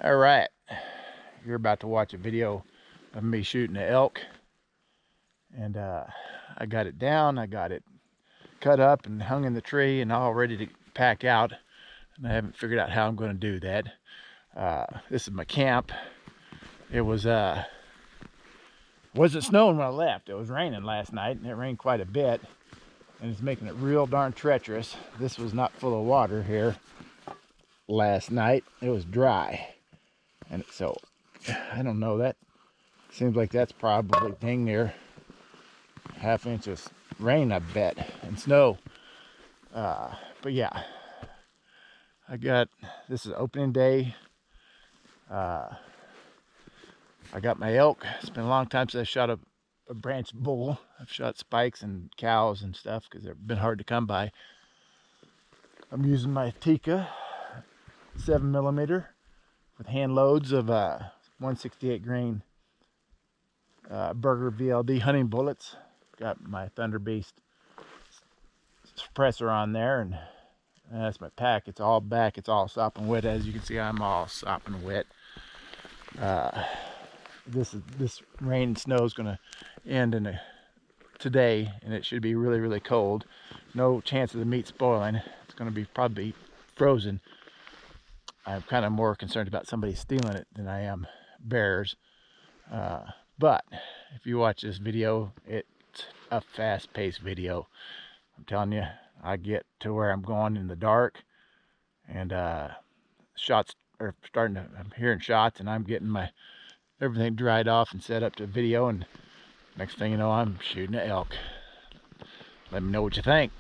All right, you're about to watch a video of me shooting an elk, and I got it down, I got it cut up and hung in the tree and all ready to pack out, and I haven't figured out how I'm going to do that. This is my camp. It wasn't snowing when I left. It was raining last night, and it rained quite a bit, and it's making it real darn treacherous. This was not full of water here last night. It was dry, and so I don't know, that seems like that's probably dang near ½ inch of rain, I bet, and snow. But yeah, this is opening day. I got my elk. It's been a long time since I shot a branch bull. I've shot spikes and cows and stuff because they've been hard to come by. I'm using my Tikka 7mm with hand loads of 168 grain Berger VLD hunting bullets. Got my Thunder Beast suppressor on there, and that's my pack. It's all back. It's all sopping wet. As you can see, I'm all sopping wet. This rain and snow is going to end today, and it should be really, really cold. No chance of the meat spoiling. It's going to be probably frozen. I'm kind of more concerned about somebody stealing it than I am bears. But if you watch this video, it's a fast-paced video. I'm telling you, I get to where I'm going in the dark, and shots are starting to, I'm hearing shots, and I'm getting everything dried off and set up to video, and next thing you know, I'm shooting an elk. Let me know what you think.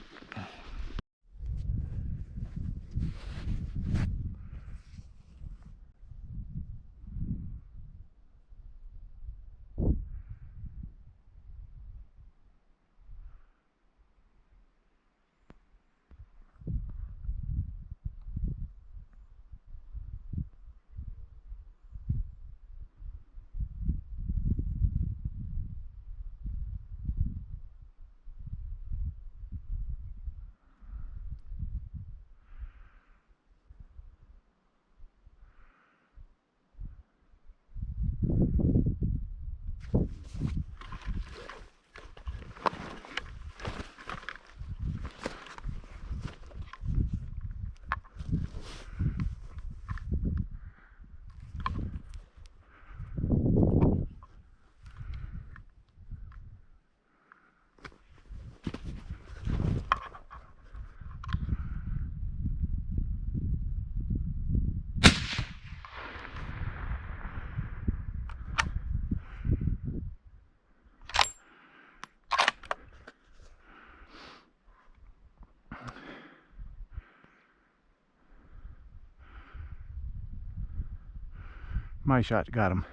My shot got him.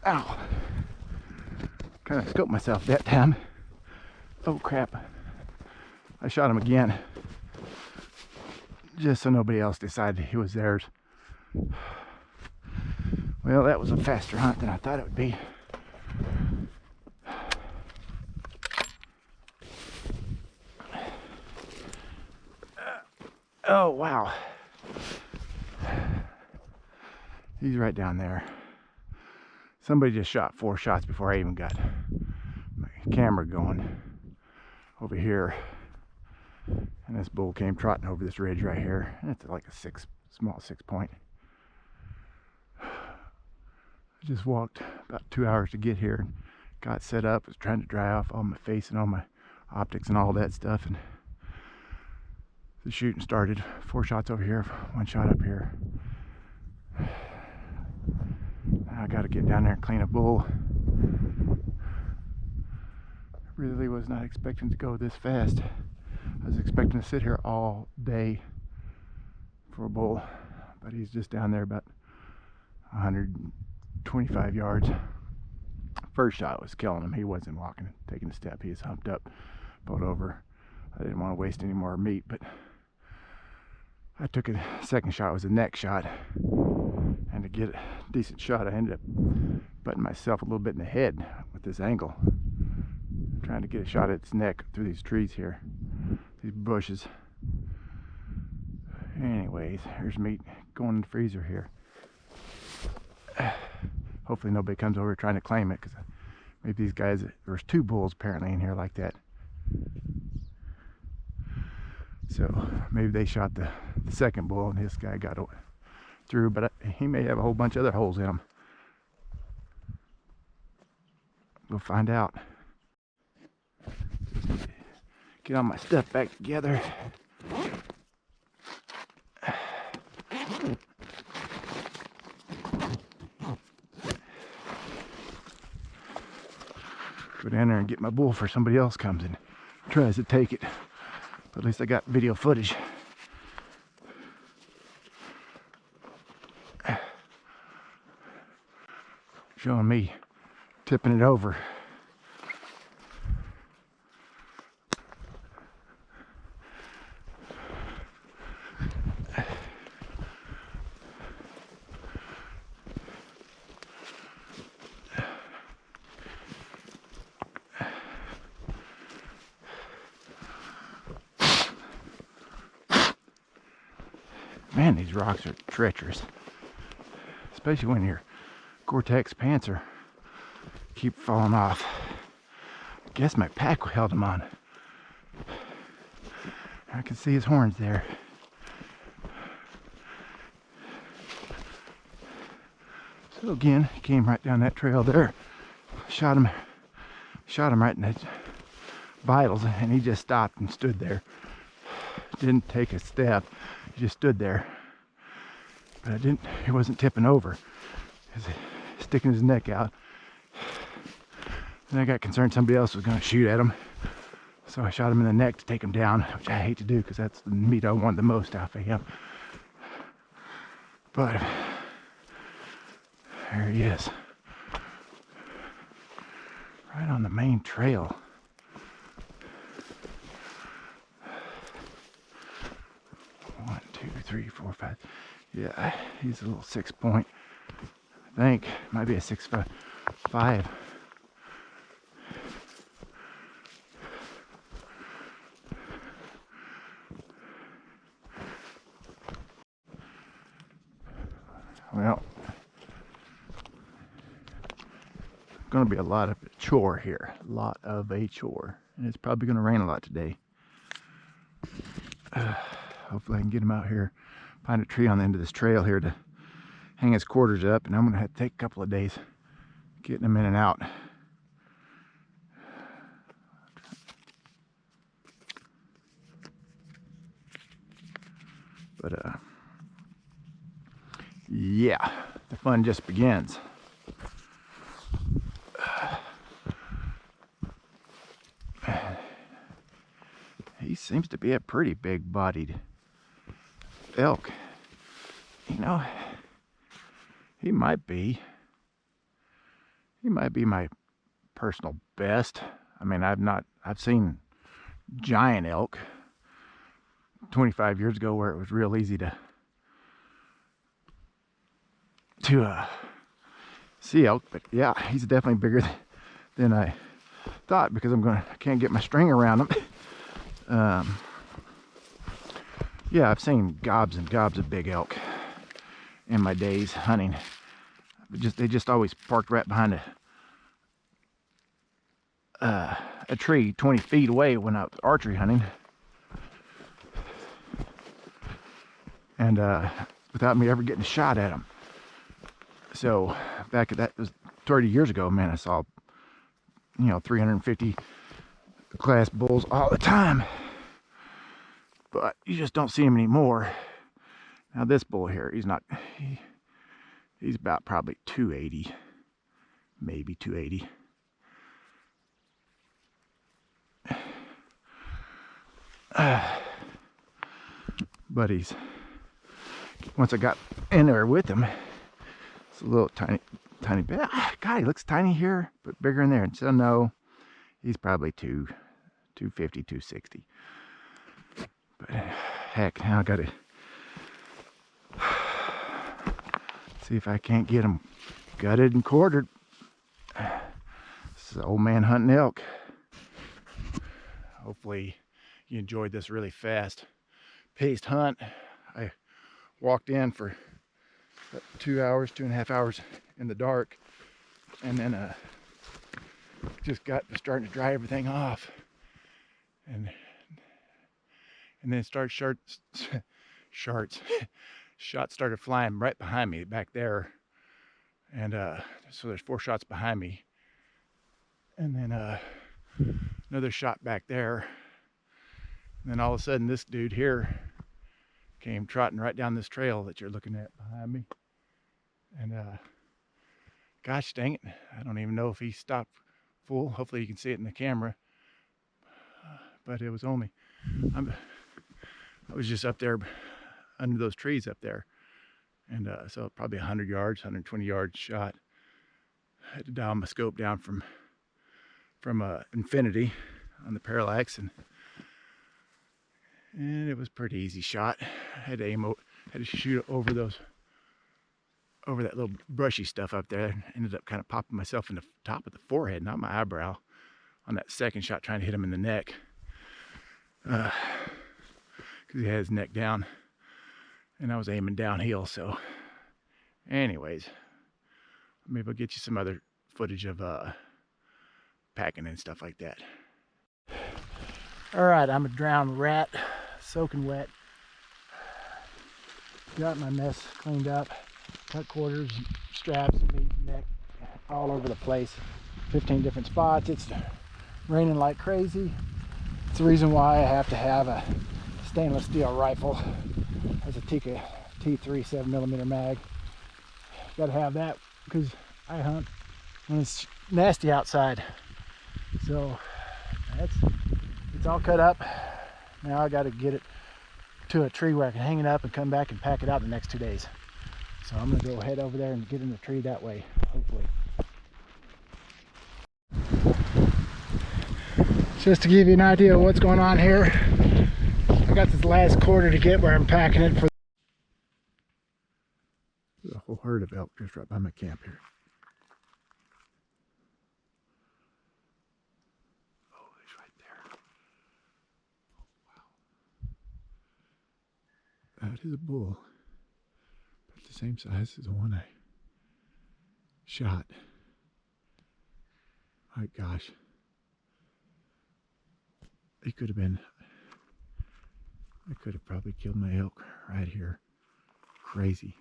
Ow. Kind of scoped myself that time. Oh crap. I shot him again. Just so nobody else decided he was theirs. Well, that was a faster hunt than I thought it would be. Oh wow. He's right down there. Somebody just shot 4 shots before I even got my camera going over here. And this bull came trotting over this ridge right here. And it's like a small 6 point. I just walked about 2 hours to get here and got set up. Was trying to dry off all my face and all my optics and all that stuff. And the shooting started. 4 shots over here, 1 shot up here. I got to get down there and clean a bull. Really was not expecting to go this fast. I was expecting to sit here all day for a bull, but he's just down there about 125 yards. First shot was killing him. He wasn't walking, taking a step. He was humped up, pulled over. I didn't want to waste any more meat, but I took a second shot. It was a neck shot, and to get a decent shot, I ended up butting myself a little bit in the head with this angle, trying to get a shot at its neck through these trees here, these bushes. Anyways, here's meat going in the freezer here. Hopefully nobody comes over trying to claim it, because maybe these guys, there's 2 bulls apparently in here like that. So maybe they shot the second bull and this guy got through, but he may have a whole bunch of other holes in him. We'll find out. Get all my stuff back together. Go down there and get my bull before somebody else comes and tries to take it. But at least I got video footage. Showing me tipping it over. Man, these rocks are treacherous, especially when your Gore-Tex pants keep falling off. I guess my pack held them on. I can see his horns there. So again, he came right down that trail there. Shot him right in the vitals, and he just stopped and stood there. Didn't take a step. He just stood there. But he wasn't tipping over. He was sticking his neck out. And I got concerned somebody else was going to shoot at him. So I shot him in the neck to take him down, which I hate to do because that's the meat I want the most out of him. But there he is. Right on the main trail. One, two, three, four, five. Yeah, he's a little 6 point. I think might be a 6'5". Well, going to be a lot of a chore here. A lot of a chore. And it's probably going to rain a lot today. Hopefully I can get him out here. Find a tree on the end of this trail here to hang his quarters up. And I'm going to have to take a couple of days getting him in and out. But, yeah, the fun just begins. He seems to be a pretty big-bodied elk. You know, he might be my personal best. I mean, I've seen giant elk 25 years ago where it was real easy to see elk, but yeah, he's definitely bigger than I thought because I can't get my string around him. Yeah, I've seen gobs and gobs of big elk, in my days hunting. They just always parked right behind a tree 20 feet away when I was archery hunting, and without me ever getting a shot at them. So back at that was 30 years ago, man, I saw 350 class bulls all the time, but you just don't see them anymore. Now this bull here, he's about probably 280, maybe 280. But once I got in there with him, it's a little tiny bit. God, he looks tiny here, but bigger in there. And so no, he's probably 250, 260. But heck, now I gotta see if I can't get him gutted and quartered. This is old man hunting elk. Hopefully you enjoyed this really fast-paced hunt. I walked in for 2.5 hours in the dark, and then just got to starting to dry everything off, and then shots started flying right behind me back there, and so there's 4 shots behind me, and then another shot back there, and then all of a sudden this dude here came trotting right down this trail that you're looking at behind me, and gosh dang it, I don't even know if he stopped full. Hopefully you can see it in the camera, but it was only I was just up there under those trees up there, and so probably 100 yards, 120 yards shot. I had to dial my scope down from infinity on the parallax, and it was a pretty easy shot. I had to shoot over that little brushy stuff up there. I ended up kind of popping myself in the top of the forehead, not my eyebrow, on that second shot, trying to hit him in the neck, because he had his neck down and I was aiming downhill. So anyways, maybe I'll get you some other footage of packing and stuff like that. All right, I'm a drowned rat, soaking wet. Got my mess cleaned up, cut quarters, straps, meat, neck, all over the place. 15 different spots. It's raining like crazy. It's the reason why I have to have a stainless steel rifle. Has a Tikka T3 7mm mag. Got to have that because I hunt when it's nasty outside. So it's all cut up. Now I got to get it to a tree where I can hang it up and come back and pack it out in the next 2 days. So I'm going to go head over there and get in the tree that way, hopefully. Just to give you an idea of what's going on here, I got this last quarter to get where I'm packing it for. There's a whole herd of elk just right by my camp here. Oh, he's right there. Oh, wow. That is a bull. About the same size as the one I shot. My gosh. He could have been, I could have probably killed my elk right here. Crazy.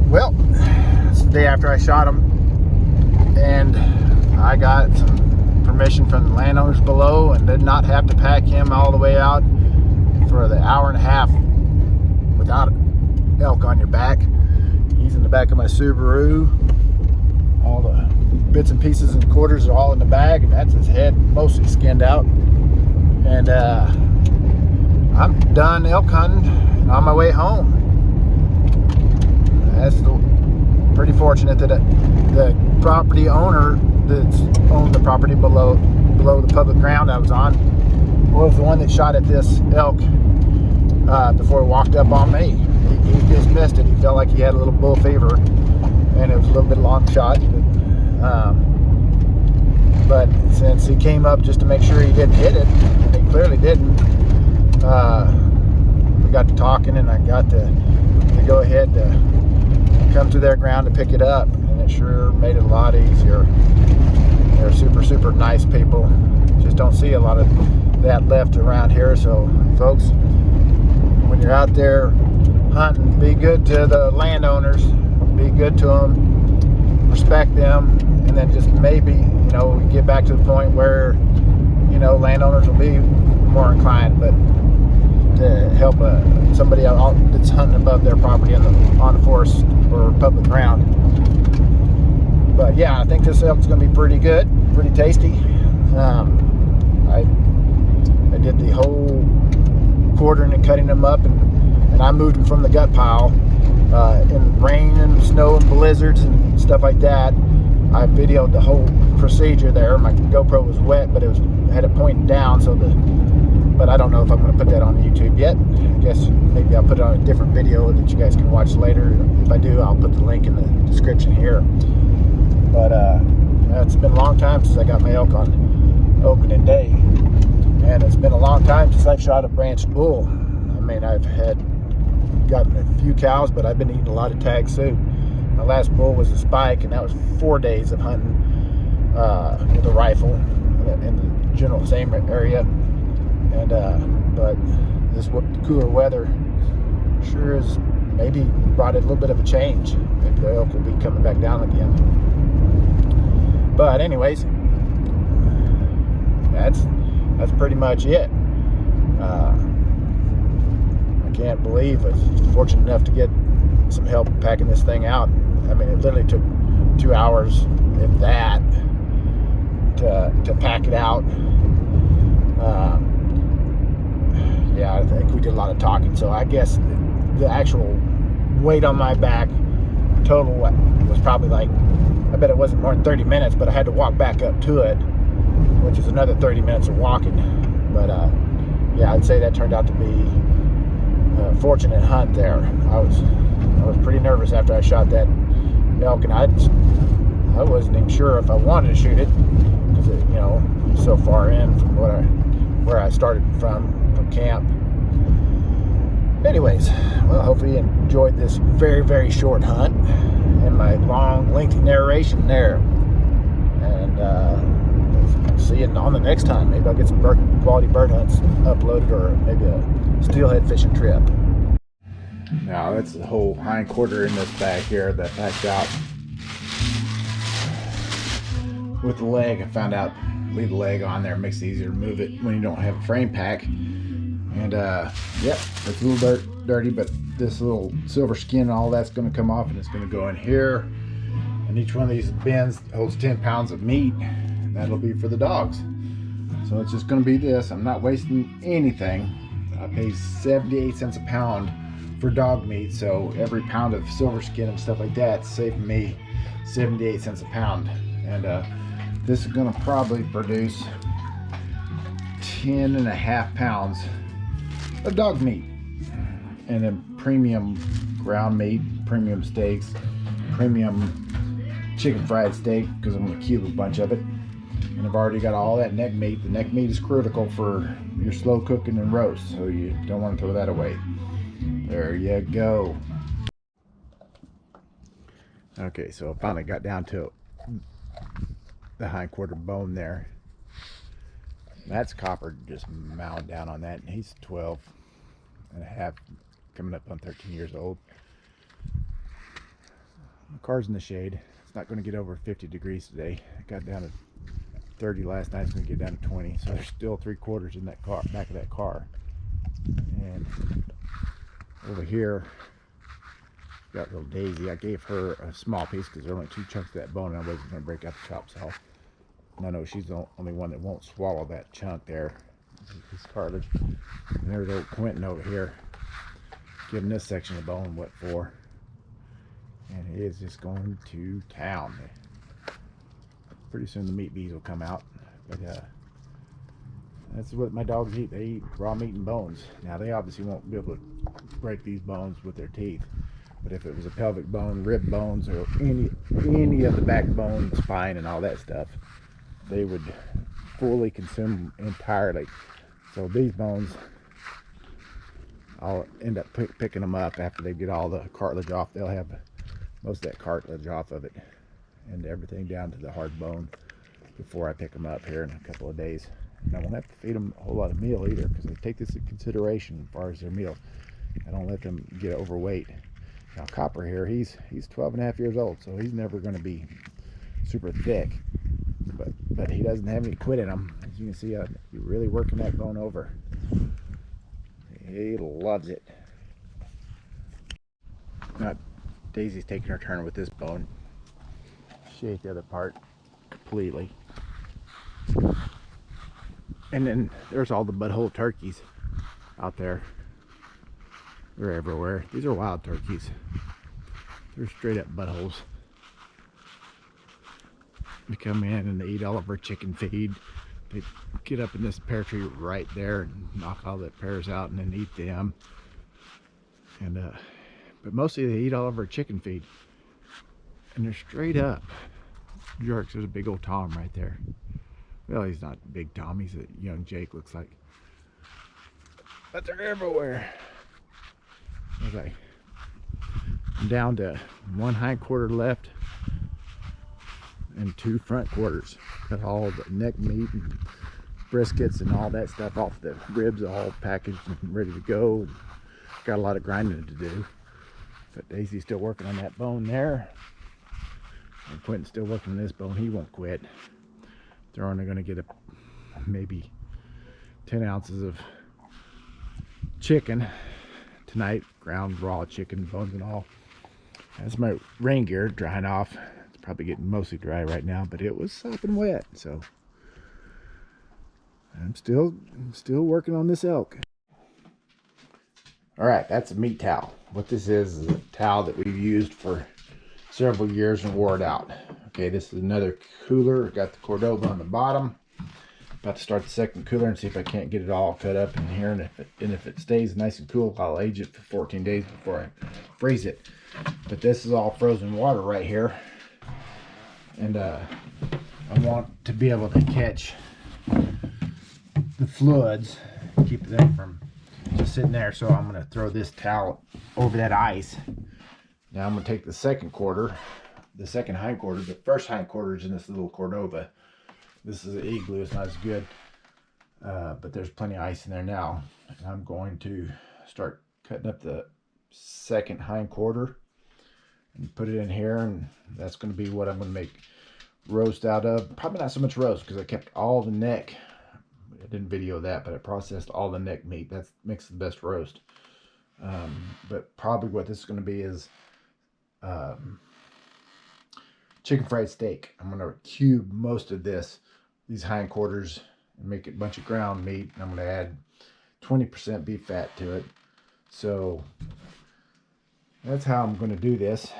Well, it's the day after I shot him, and I got some permission from the landowners below and did not have to pack him all the way out for the 1.5 hours without elk on your back. He's in the back of my Subaru. All the bits and pieces and quarters are all in the bag, and that's his head mostly skinned out. And I'm done elk hunting and on my way home. That's pretty fortunate that the property owner that's owned the property below the public ground I was on was the one that shot at this elk before he walked up on me. He just missed it. He felt like he had a little bull fever, and it was a little bit long shot. But since he came up just to make sure he didn't hit it, and he clearly didn't, we got to talking, and I got to go ahead to come to their ground to pick it up, and it sure made it a lot easier. They're super nice people. Just don't see a lot of that left around here. So folks, when you're out there hunting, be good to the landowners, be good to them, respect them, and then just maybe, you know, get back to the point where, you know, landowners will be more inclined, but to help somebody out that's hunting above their property on the forest or public ground. But yeah, I think this elk's going to be pretty good, pretty tasty. I did the whole quartering and cutting them up, and I moved them from the gut pile in rain and snow and blizzards and stuff like that. I videoed the whole procedure there. My GoPro was wet, but had it pointing down, but I don't know if I'm going to put that on YouTube yet. I guess maybe I'll put it on a different video that you guys can watch later. If I do, I'll put the link in the description here. But it's been a long time since I got my elk on opening day, and it's been a long time since I've shot a branched bull. I mean, I've gotten a few cows, but I've been eating a lot of tag soup. My last bull was a spike, and that was 4 days of hunting with a rifle in the general same area. And but this cooler weather sure has maybe brought a little bit of a change. Maybe the elk will be coming back down again. But anyways, that's pretty much it. I can't believe I was fortunate enough to get some help packing this thing out. I mean, it literally took 2 hours, if that, to pack it out. Yeah, I think we did a lot of talking, so I guess the actual weight on my back total was probably like, I bet it wasn't more than 30 minutes, but I had to walk back up to it, which is another 30 minutes of walking. But yeah, I'd say that turned out to be a fortunate hunt there. I was pretty nervous after I shot that elk, and I wasn't even sure if I wanted to shoot it, because it, you know, so far in from where I started from camp. Anyways, well, hopefully you enjoyed this very short hunt and my long lengthy narration there, and see you on the next time. Maybe I'll get some quality bird hunts uploaded, or maybe a steelhead fishing trip. Now that's the whole hind quarter in this bag here that packed out with the leg. I found out leave the leg on there, makes it easier to move it when you don't have a frame pack. And yep, it's a little dirty, but this little silver skin and all that's going to come off, and it's going to go in here, and each one of these bins holds 10 pounds of meat, and that'll be for the dogs. So it's just going to be this. I'm not wasting anything. I pay 78 cents a pound for dog meat, so every pound of silver skin and stuff like that saving me 78 cents a pound. And this is going to probably produce 10.5 pounds of dog meat, and then premium ground meat, premium steaks, premium chicken fried steak, because I'm going to cube a bunch of it. And I've already got all that neck meat. The neck meat is critical for your slow cooking and roast, so you don't want to throw that away. There you go. Okay, so I finally got down to the hind quarter bone there. That's Copper just mowed down on that, and he's 12 and a half, coming up on 13 years old. The car's in the shade. It's not going to get over 50 degrees today. It got down to 30 last night. It's going to get down to 20, so there's still 3/4 in that car, back of that car. And over here, got little Daisy. I gave her a small piece because there are only 2 chunks of that bone, and I wasn't going to break out the chops off. And I know she's the only one that won't swallow that chunk there. This cartilage. And there's old Quentin over here, giving this section of bone what for. And he is just going to town. Pretty soon the meat bees will come out. But that's what my dogs eat. They eat raw meat and bones. Now they obviously won't be able to break these bones with their teeth. But if it was a pelvic bone, rib bones, or any of the backbone, spine, and all that stuff, they would fully consume entirely. So these bones, I'll end up picking them up after they get all the cartilage off. They'll have most of that cartilage off of it and everything down to the hard bone before I pick them up here in a couple of days. And I won't have to feed them a whole lot of meal either, because I take this into consideration as far as their meal. I don't let them get overweight. Now Copper here, he's 12 and a half years old, so he's never going to be super thick, but he doesn't have any quit in him. As you can see, he's really working that bone over. He loves it. Now Daisy's taking her turn with this bone. She ate the other part completely. And then there's all the butthole turkeys out there. They're everywhere. These are wild turkeys. They're straight up buttholes. They come in and they eat all of our chicken feed. They get up in this pear tree right there and knock all the pears out and then eat them. And but mostly they eat all of our chicken feed. And they're straight up jerks. There's a big old Tom right there. Well, he's not big Tom, he's a young Jake, looks like. But they're everywhere. Okay. I'm down to one hind quarter left and 2 front quarters. Got all the neck meat and briskets and all that stuff off the ribs, all packaged and ready to go. Got a lot of grinding to do. But Daisy's still working on that bone there. And Quentin's still working on this bone. He won't quit. They're only going to get maybe 10 ounces of chicken tonight, ground raw chicken, bones and all. That's my rain gear drying off. It's probably getting mostly dry right now, but it was sopping wet, so I'm still working on this elk. All right, that's a meat towel. What this is a towel that we've used for several years and wore it out. Okay, this is another cooler. Got the Cordova on the bottom. About to start the second cooler and see if I can't get it all cut up in here. And if it stays nice and cool, I'll age it for 14 days before I freeze it. But this is all frozen water right here. And I want to be able to catch the fluids, keep them from just sitting there. So I'm going to throw this towel over that ice. Now I'm going to take the second quarter, the second hind quarter. The first hind quarter is in this little Cordova. This is an Igloo. It's not as good, but there's plenty of ice in there now. And I'm going to start cutting up the second hind quarter and put it in here, and that's going to be what I'm going to make roast out of. Probably not so much roast, because I kept all the neck. I didn't video that, but I processed all the neck meat. That makes the best roast. But probably what this is going to be is chicken fried steak. I'm going to cube most of these hind quarters and make it a bunch of ground meat. And I'm going to add 20% beef fat to it. So that's how I'm going to do this,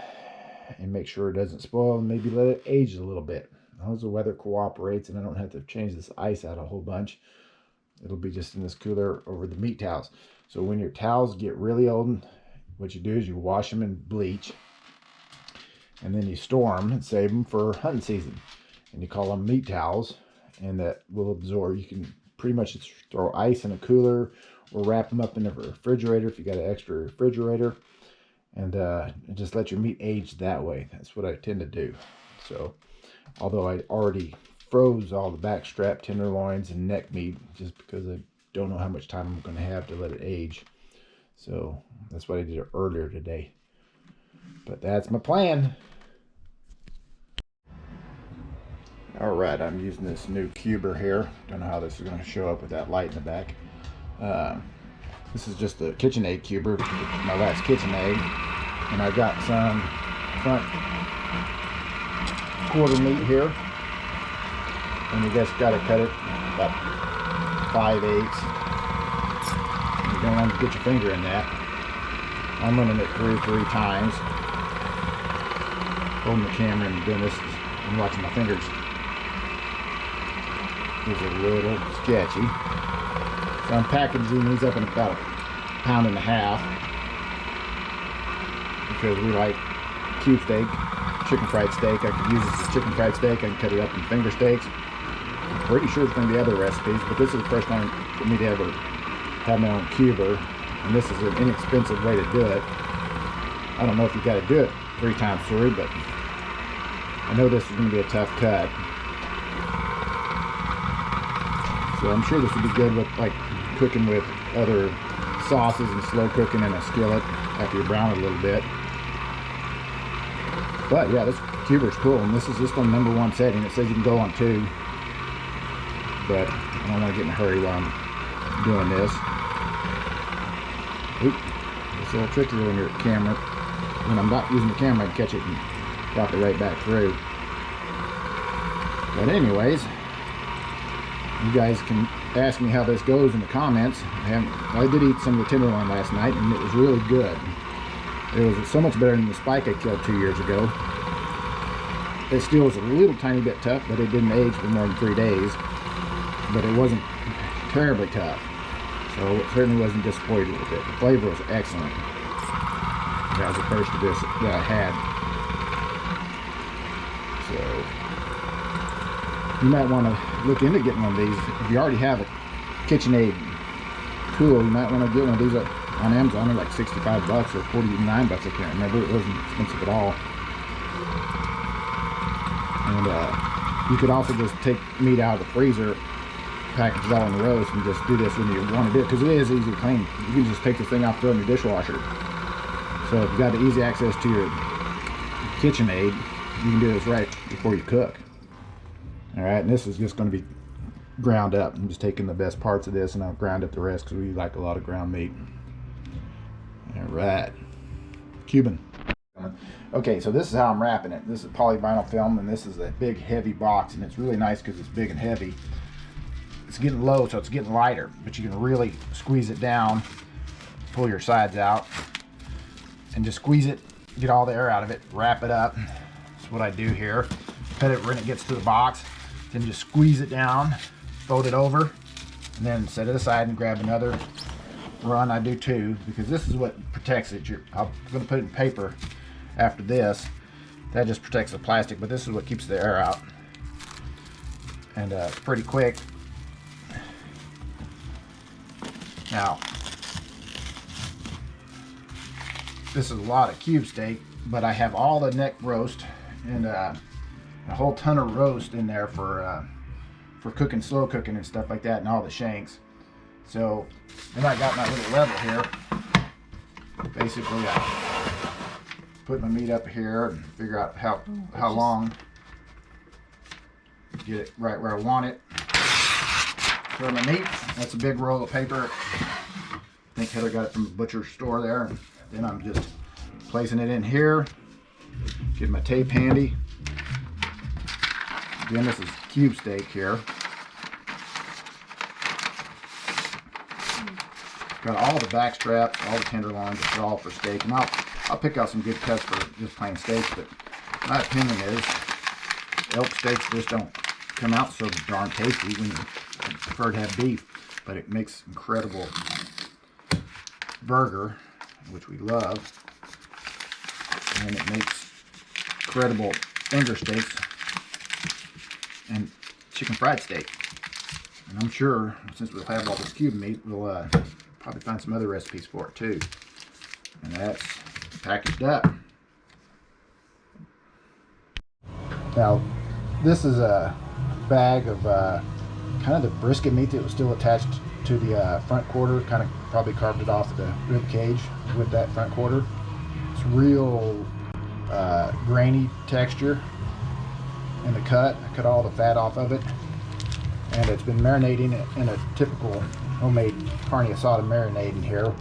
and make sure it doesn't spoil, and maybe let it age a little bit. As long as the weather cooperates and I don't have to change this ice out a whole bunch, it'll be just in this cooler over the meat towels. So when your towels get really old, what you do is you wash them in bleach, and then you store them and save them for hunting season. And you call them meat towels, and that will absorb. You can pretty much just throw ice in a cooler or wrap them up in a refrigerator if you got an extra refrigerator, and just let your meat age that way. That's what I tend to do. So although I already froze all the back strap, tenderloins, and neck meat, just because I don't know how much time I'm going to have to let it age. So that's what I did earlier today. But that's my plan. All right, I'm using this new cuber here. Don't know how this is going to show up with that light in the back. This is just the KitchenAid cuber, my last KitchenAid, and I got some front quarter meat here, and you just got to cut it about 5/8. You don't want to get your finger in that. I'm running it through 3 times, holding the camera and doing this and watching my fingers. It's a little sketchy. So I'm packaging these up in about 1.5 pounds because we like cube steak, chicken fried steak. I could use this as chicken fried steak. I can cut it up in finger steaks. I'm pretty sure there's going to be other recipes, but this is the first time for me to ever have my own cuber. And this is an inexpensive way to do it. I don't know if you got to do it 3 times through, but I know this is going to be a tough cut. So I'm sure this would be good with like cooking with other sauces and slow cooking in a skillet after you brown it a little bit. But yeah, this cuber's cool, and this is just on #1 setting. It says you can go on 2, but I don't want to get in a hurry while I'm doing this. Oop, it's a little tricky on your camera. When I'm not using the camera, I can catch it and drop it right back through. But anyways, you guys can ask me how this goes in the comments. I did eat some of the tenderloin last night, and it was really good. It was so much better than the spike I killed 2 years ago. It still was a little tiny bit tough, but it didn't age for more than 3 days. But it wasn't terribly tough, so it certainly wasn't disappointed with it. The flavor was excellent as opposed to this that I had. So you might want to look into getting one of these. If you already have a KitchenAid tool, you might want to get one of these on Amazon. They're like 65 bucks or 49 bucks, I can't remember. It wasn't expensive at all. And you could also just take meat out of the freezer, package it all in the roast, and just do this when you want to do it, because it is easy to clean. You can just take this thing off, throw it in your dishwasher. So if you got the easy access to your KitchenAid, you can do this right before you cook. All right, and this is just going to be ground up. I'm just taking the best parts of this and I'll grind up the rest because we like a lot of ground meat. All right, Cuban. Okay, so this is how I'm wrapping it. This is polyvinyl film, and this is a big heavy box, and it's really nice because it's big and heavy. It's getting low, so it's getting lighter, but you can really squeeze it down, pull your sides out, and just squeeze it, get all the air out of it, wrap it up. That's what I do here. Cut it when it gets to the box, then just squeeze it down, fold it over, and then set it aside and grab another run. I do 2, because this is what protects it. I'm going to put it in paper after this. That just protects the plastic, but this is what keeps the air out. And it's pretty quick. Now, this is a lot of cube steak, but I have all the neck roast and a whole ton of roast in there for cooking, slow cooking and stuff like that, and all the shanks. So then I got my little level here. Basically, I put my meat up here and figure out how long, get it right where I want it. Throw my meat. That's a big roll of paper. I think Heather got it from the butcher store there. And then I'm just placing it in here. Get my tape handy. Again, this is cube steak here. Got all the back straps, all the tenderloins. It's all for steak, and I'll pick out some good cuts for just plain steaks. But my opinion is elk steaks just don't come out so darn tasty when you prefer to have beef, but it makes incredible burger, which we love, and it makes incredible finger steaks and chicken fried steak. And I'm sure since we'll have all this cube meat, we'll probably find some other recipes for it too. And that's packaged up. Now, this is a bag of kind of the brisket meat that was still attached to the front quarter. Kind of probably carved it off the rib cage with that front quarter. It's real grainy texture in the cut. I cut all the fat off of it, and it's been marinating in a typical homemade carne asada marinade in here.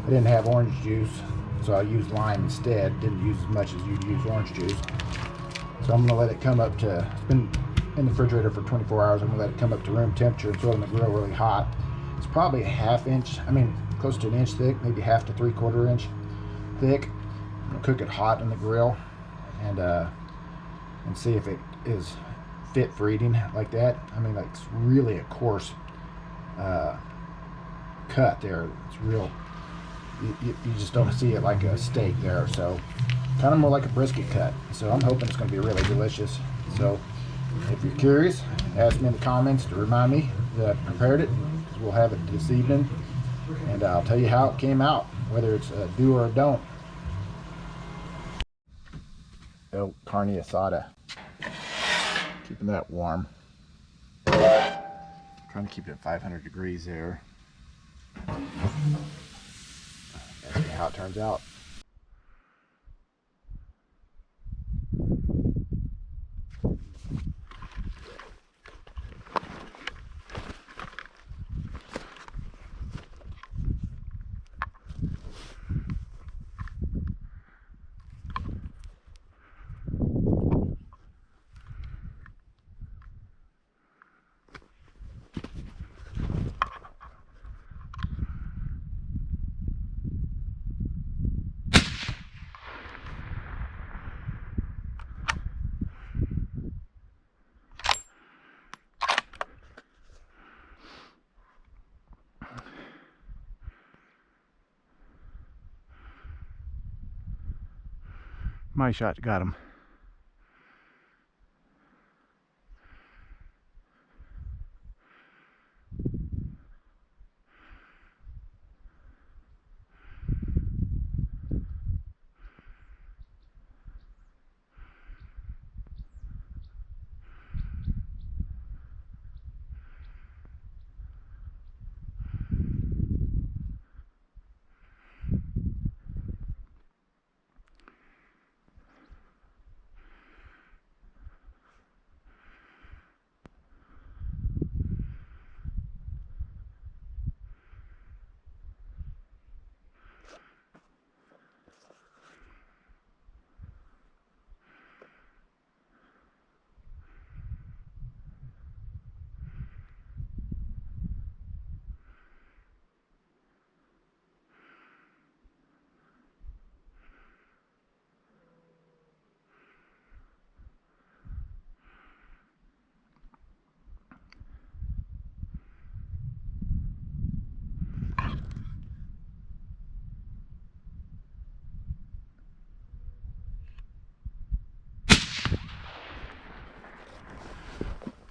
I didn't have orange juice, so I used lime instead. Didn't use as much as you'd use orange juice. So I'm going to let it come up to, it's been in the refrigerator for 24 hours. I'm going to let it come up to room temperature and throw it in the grill really hot. It's probably a ½ inch, close to 1 inch thick, maybe ½ to 3/4 inch thick. I'm going to cook it hot in the grill and see if it is fit for eating like that. Like it's really a coarse cut there. It's real, you just don't see it like a steak there. So kind of more like a brisket cut. So I'm hoping it's going to be really delicious. So if you're curious, ask me in the comments to remind me that I prepared it, because we'll have it this evening. And and I'll tell you how it came out, whether it's a do or a don't. Oh, carne asada. Keeping that warm. Trying to keep it at 500 degrees there. Let's see how it turns out. My shot got him.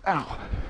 Ow.